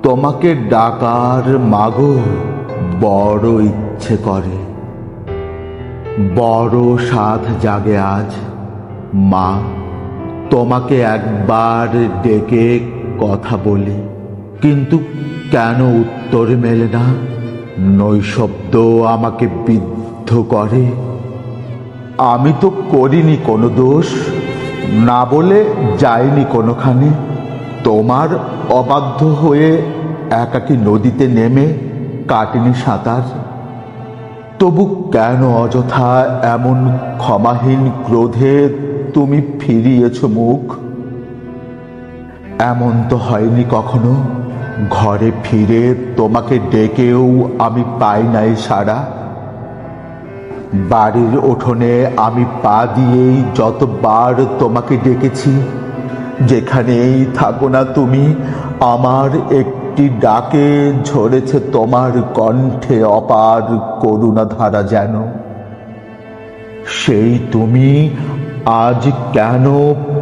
তোমাকে ডাকার মাগো বড় ইচ্ছে করে, বড় সাধ জাগে আজ। মা, তোমাকে একবার ডেকে কথা বলি, কিন্তু কেন উত্তর মেলে না? নৈশব্দ আমাকে বিদ্ধ করে। আমি তো করিনি কোনো দোষ, না বলে যাইনি কোনোখানে। তোমার অবাধ্য হয়ে একাকী নদীতে নেমে কাটিনি সাঁতার। তবু কেন অযথা এমন ক্ষমাহীন ক্রোধে তুমি ফিরিয়েছ মুখ? এমন তো হয়নি কখনো, ঘরে ফিরে তোমাকে ডেকেও আমি পাই নাই সাড়া। বাড়ির উঠোনে আমি পা দিয়েই যতবার তোমাকে ডেকেছি, যেখানেই থাকো না তুমি, আমার একটি ডাকে ঝরেছে তোমার কণ্ঠে অপার করুণাধারা যেন। সেই তুমি আজ কেন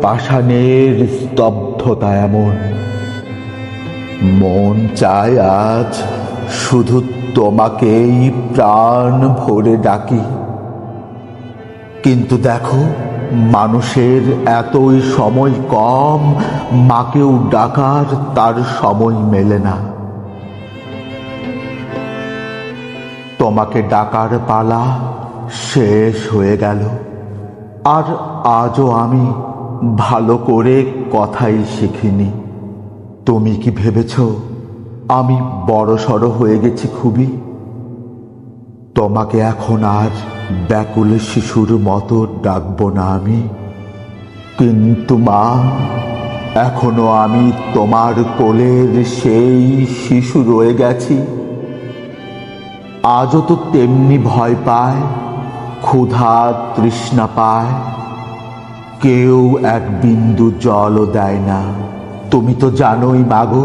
পাষাণের স্তব্ধতা এমন? মন চায় আজ শুধু তোমাকেই প্রাণ ভরে ডাকি, কিন্তু দেখো মানুষের এতই সময় কম, মাকেও ডাকার তার সময় মেলে না। তোমাকে ডাকার পালা শেষ হয়ে গেল, আর আজও আমি ভালো করে কথাই শিখিনি। তুমি কি ভেবেছ আমি বড়সড় হয়ে গেছি খুবই? তোমাকে এখন আর ব্যাকুল শিশুর মতো ডাকবো না আমি, কিন্তু মা, এখনো আমি তোমার কোলের সেই শিশু রয়ে গেছি। আজও তো তেমনি ভয় পায়, ক্ষুধা তৃষ্ণা পায়, কেউ এক বিন্দু জলও দেয় না। তুমি তো জানোই মাগো,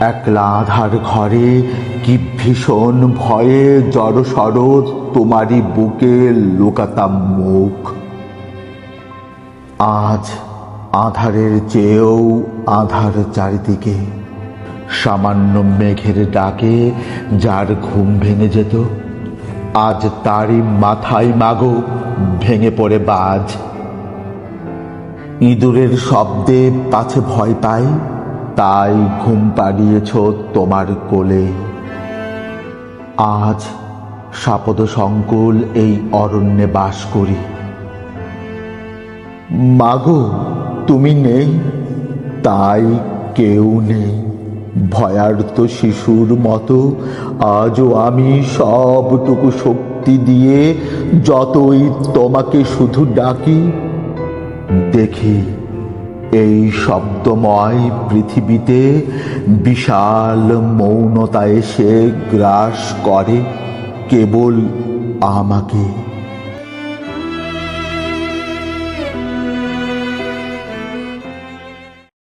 একলা আধার ঘরে কি ভীষণ ভয়ে জড়সড় তোমারই বুকে লুকাতাম মুখ। আজ আধারের চেয়েও আধার চারিদিকে, সামান্য মেঘের ডাকে যার ঘুম ভেঙে যেত, আজ তারই মাথায় মাগো ভেঙে পড়ে বাজ। ইঁদুরের শব্দে পাছে ভয় পাই, তাই ঘুম পাড়িয়েছ তোমার কোলে। আজ সাপদ সংকুল এই অরণ্যে বাস করি। মাগো, তুমি নেই, তাই কেউ নেই। ভয়ার্ত শিশুর মতো আজও আমি সবটুকু শক্তি দিয়ে যতই তোমাকে শুধু ডাকি, দেখি এই শব্দময় পৃথিবীতে বিশাল মৌনতা এসে গ্রাস করে কেবল আমাকে।